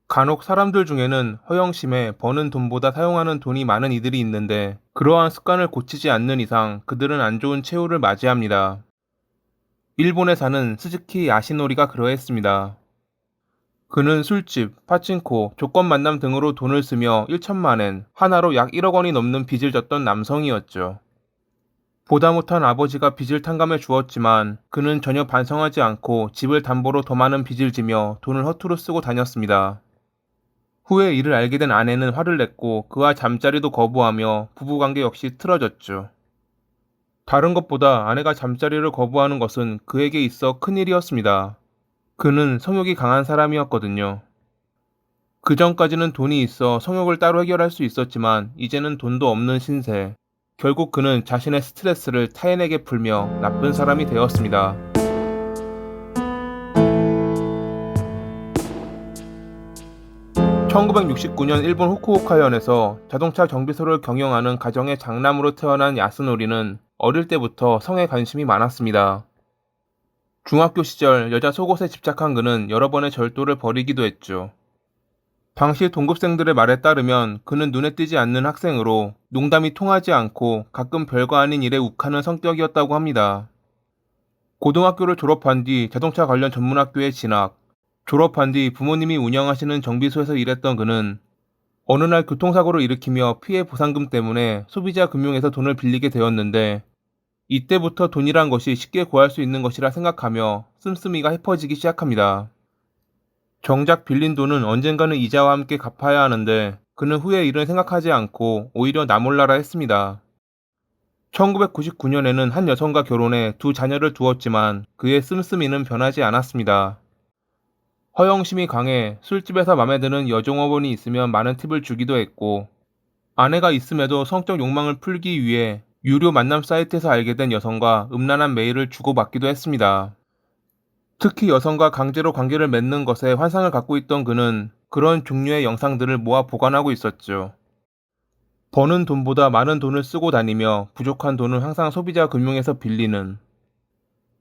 간혹 사람들 중에는 허영심에 버는 돈보다 사용하는 돈이 많은 이들이 있는데 그러한 습관을 고치지 않는 이상 그들은 안 좋은 최후를 맞이합니다. 일본에 사는 스즈키 야시노리가 그러했습니다. 그는 술집, 파친코, 조건 만남 등으로 돈을 쓰며 1천만 엔, 하나로 약 1억 원이 넘는 빚을 졌던 남성이었죠. 보다 못한 아버지가 빚을 탕감해 주었지만 그는 전혀 반성하지 않고 집을 담보로 더 많은 빚을 지며 돈을 허투루 쓰고 다녔습니다. 후에 이를 알게 된 아내는 화를 냈고 그와 잠자리도 거부하며 부부관계 역시 틀어졌죠. 다른 것보다 아내가 잠자리를 거부하는 것은 그에게 있어 큰일이었습니다. 그는 성욕이 강한 사람이었거든요. 그전까지는 돈이 있어 성욕을 따로 해결할 수 있었지만 이제는 돈도 없는 신세. 결국 그는 자신의 스트레스를 타인에게 풀며 나쁜 사람이 되었습니다. 1969년 일본 후쿠오카현에서 자동차 정비소를 경영하는 가정의 장남으로 태어난 야스노리는 어릴 때부터 성에 관심이 많았습니다. 중학교 시절 여자 속옷에 집착한 그는 여러 번의 절도를 벌이기도 했죠. 당시 동급생들의 말에 따르면 그는 눈에 띄지 않는 학생으로 농담이 통하지 않고 가끔 별거 아닌 일에 욱하는 성격이었다고 합니다. 고등학교를 졸업한 뒤 자동차 관련 전문학교에 진학, 졸업한 뒤 부모님이 운영하시는 정비소에서 일했던 그는 어느 날 교통사고를 일으키며 피해 보상금 때문에 소비자 금융에서 돈을 빌리게 되었는데 이때부터 돈이란 것이 쉽게 구할 수 있는 것이라 생각하며 씀씀이가 헤퍼지기 시작합니다. 정작 빌린 돈은 언젠가는 이자와 함께 갚아야 하는데 그는 후에 일은 생각하지 않고 오히려 나몰라라 했습니다. 1999년에는 한 여성과 결혼해 두 자녀를 두었지만 그의 씀씀이는 변하지 않았습니다. 허영심이 강해 술집에서 맘에 드는 여종업원이 있으면 많은 팁을 주기도 했고 아내가 있음에도 성적 욕망을 풀기 위해 유료 만남 사이트에서 알게 된 여성과 음란한 메일을 주고받기도 했습니다. 특히 여성과 강제로 관계를 맺는 것에 환상을 갖고 있던 그는 그런 종류의 영상들을 모아 보관하고 있었죠. 버는 돈보다 많은 돈을 쓰고 다니며 부족한 돈은 항상 소비자 금융에서 빌리는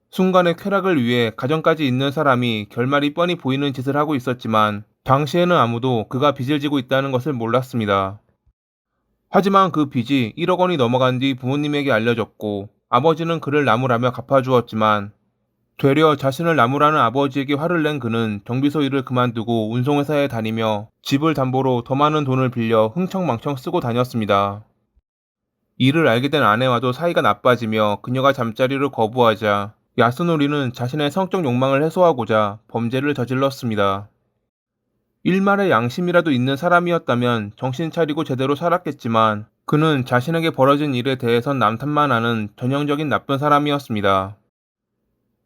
순간의 쾌락을 위해 가정까지 잇는 사람이 결말이 뻔히 보이는 짓을 하고 있었지만 당시에는 아무도 그가 빚을 지고 있다는 것을 몰랐습니다. 하지만 그 빚이 1억 원이 넘어간 뒤 부모님에게 알려졌고 아버지는 그를 나무라며 갚아주었지만 되려 자신을 나무라는 아버지에게 화를 낸 그는 정비소 일을 그만두고 운송회사에 다니며 집을 담보로 더 많은 돈을 빌려 흥청망청 쓰고 다녔습니다. 이를 알게 된 아내와도 사이가 나빠지며 그녀가 잠자리를 거부하자 야스노리는 자신의 성적 욕망을 해소하고자 범죄를 저질렀습니다. 일말의 양심이라도 있는 사람이었다면 정신 차리고 제대로 살았겠지만 그는 자신에게 벌어진 일에 대해선 남탓만 하는 전형적인 나쁜 사람이었습니다.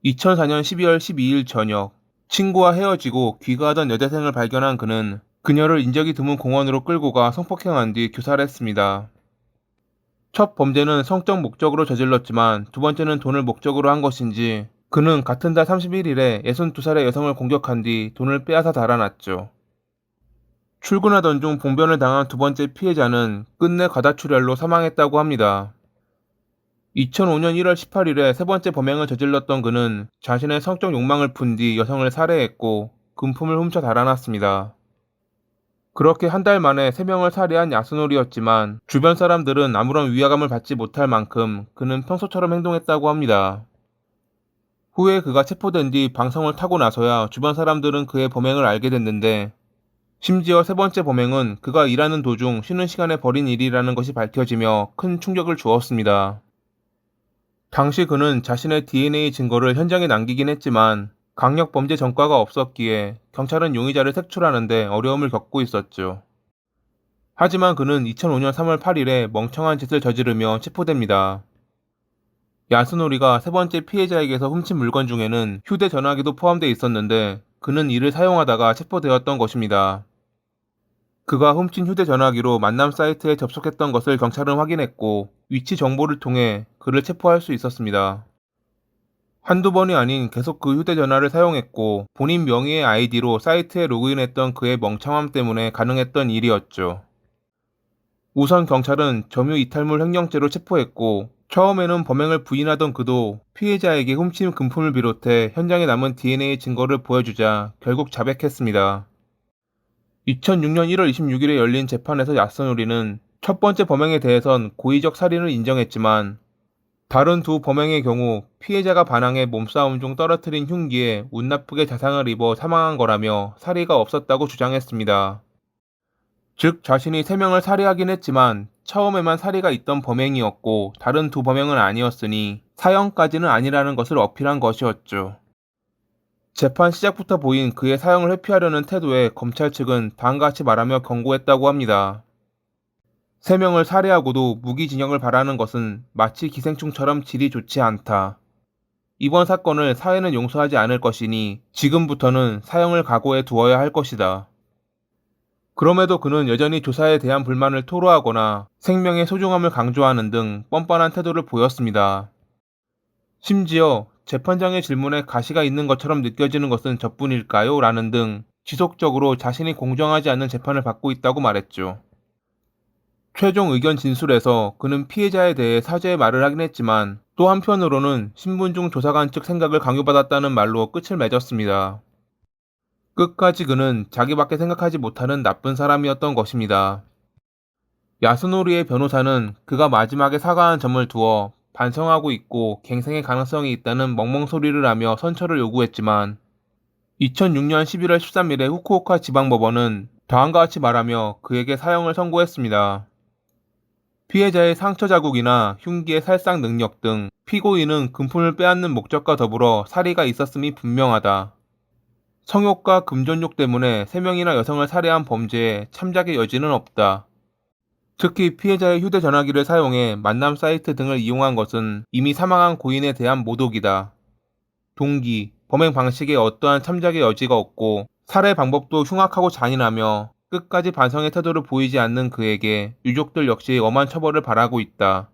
2004년 12월 12일 저녁, 친구와 헤어지고 귀가하던 여대생을 발견한 그는 그녀를 인적이 드문 공원으로 끌고 가 성폭행한 뒤 교살했습니다. 첫 범죄는 성적 목적으로 저질렀지만 두 번째는 돈을 목적으로 한 것인지 그는 같은 달 31일에 62살의 여성을 공격한 뒤 돈을 빼앗아 달아났죠. 출근하던 중 봉변을 당한 두 번째 피해자는 끝내 과다출혈로 사망했다고 합니다. 2005년 1월 18일에 세 번째 범행을 저질렀던 그는 자신의 성적 욕망을 푼 뒤 여성을 살해했고 금품을 훔쳐 달아났습니다. 그렇게 한 달 만에 세 명을 살해한 야스놀이였지만 주변 사람들은 아무런 위화감을 받지 못할 만큼 그는 평소처럼 행동했다고 합니다. 후에 그가 체포된 뒤 방송을 타고 나서야 주변 사람들은 그의 범행을 알게 됐는데 심지어 세 번째 범행은 그가 일하는 도중 쉬는 시간에 벌인 일이라는 것이 밝혀지며 큰 충격을 주었습니다. 당시 그는 자신의 DNA 증거를 현장에 남기긴 했지만 강력범죄 전과가 없었기에 경찰은 용의자를 색출하는데 어려움을 겪고 있었죠. 하지만 그는 2005년 3월 8일에 멍청한 짓을 저지르며 체포됩니다. 야스노리가 세 번째 피해자에게서 훔친 물건 중에는 휴대전화기도 포함되어 있었는데 그는 이를 사용하다가 체포되었던 것입니다. 그가 훔친 휴대전화기로 만남 사이트에 접속했던 것을 경찰은 확인했고 위치 정보를 통해 그를 체포할 수 있었습니다. 한두 번이 아닌 계속 그 휴대전화를 사용했고 본인 명의의 아이디로 사이트에 로그인했던 그의 멍청함 때문에 가능했던 일이었죠. 우선 경찰은 점유 이탈물 횡령죄로 체포했고 처음에는 범행을 부인하던 그도 피해자에게 훔친 금품을 비롯해 현장에 남은 DNA 증거를 보여주자 결국 자백했습니다. 2006년 1월 26일에 열린 재판에서 야스노리는 첫 번째 범행에 대해선 고의적 살인을 인정했지만 다른 두 범행의 경우 피해자가 반항해 몸싸움 중 떨어뜨린 흉기에 운 나쁘게 자상을 입어 사망한 거라며 사리가 없었다고 주장했습니다. 즉 자신이 3명을 살해하긴 했지만 처음에만 살해가 있던 범행이었고 다른 두 범행은 아니었으니 사형까지는 아니라는 것을 어필한 것이었죠. 재판 시작부터 보인 그의 사형을 회피하려는 태도에 검찰 측은 다음과 같이 말하며 경고했다고 합니다. 3명을 살해하고도 무기징역을 바라는 것은 마치 기생충처럼 질이 좋지 않다. 이번 사건을 사회는 용서하지 않을 것이니 지금부터는 사형을 각오해 두어야 할 것이다. 그럼에도 그는 여전히 조사에 대한 불만을 토로하거나 생명의 소중함을 강조하는 등 뻔뻔한 태도를 보였습니다. 심지어 재판장의 질문에 가시가 있는 것처럼 느껴지는 것은 저뿐일까요? 라는 등 지속적으로 자신이 공정하지 않는 재판을 받고 있다고 말했죠. 최종 의견 진술에서 그는 피해자에 대해 사죄의 말을 하긴 했지만 또 한편으로는 신분중 조사관 측 생각을 강요받았다는 말로 끝을 맺었습니다. 끝까지 그는 자기밖에 생각하지 못하는 나쁜 사람이었던 것입니다. 야스노리의 변호사는 그가 마지막에 사과한 점을 두어 반성하고 있고 갱생의 가능성이 있다는 멍멍소리를 하며 선처를 요구했지만 2006년 11월 13일에 후쿠오카 지방법원은 다음과 같이 말하며 그에게 사형을 선고했습니다. 피해자의 상처 자국이나 흉기의 살상 능력 등 피고인은 금품을 빼앗는 목적과 더불어 살해가 있었음이 분명하다. 성욕과 금전욕 때문에 3명이나 여성을 살해한 범죄에 참작의 여지는 없다. 특히 피해자의 휴대전화기를 사용해 만남 사이트 등을 이용한 것은 이미 사망한 고인에 대한 모독이다. 동기, 범행 방식에 어떠한 참작의 여지가 없고 살해 방법도 흉악하고 잔인하며 끝까지 반성의 태도를 보이지 않는 그에게 유족들 역시 엄한 처벌을 바라고 있다.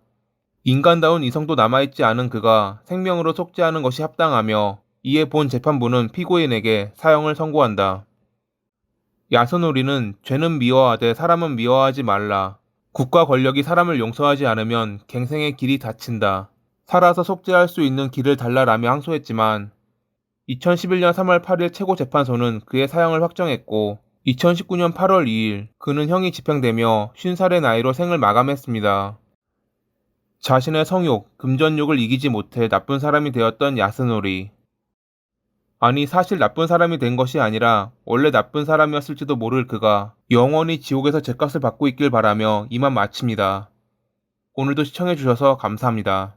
인간다운 이성도 남아있지 않은 그가 생명으로 속죄하는 것이 합당하며 이에 본 재판부는 피고인에게 사형을 선고한다. 야스노리는 죄는 미워하되 사람은 미워하지 말라. 국가 권력이 사람을 용서하지 않으면 갱생의 길이 닫힌다. 살아서 속죄할 수 있는 길을 달라라며 항소했지만 2011년 3월 8일 최고재판소는 그의 사형을 확정했고 2019년 8월 2일 그는 형이 집행되며 50살의 나이로 생을 마감했습니다. 자신의 성욕, 금전욕을 이기지 못해 나쁜 사람이 되었던 야스노리. 아니 사실 나쁜 사람이 된 것이 아니라 원래 나쁜 사람이었을지도 모를 그가 영원히 지옥에서 죗값을 받고 있길 바라며 이만 마칩니다. 오늘도 시청해주셔서 감사합니다.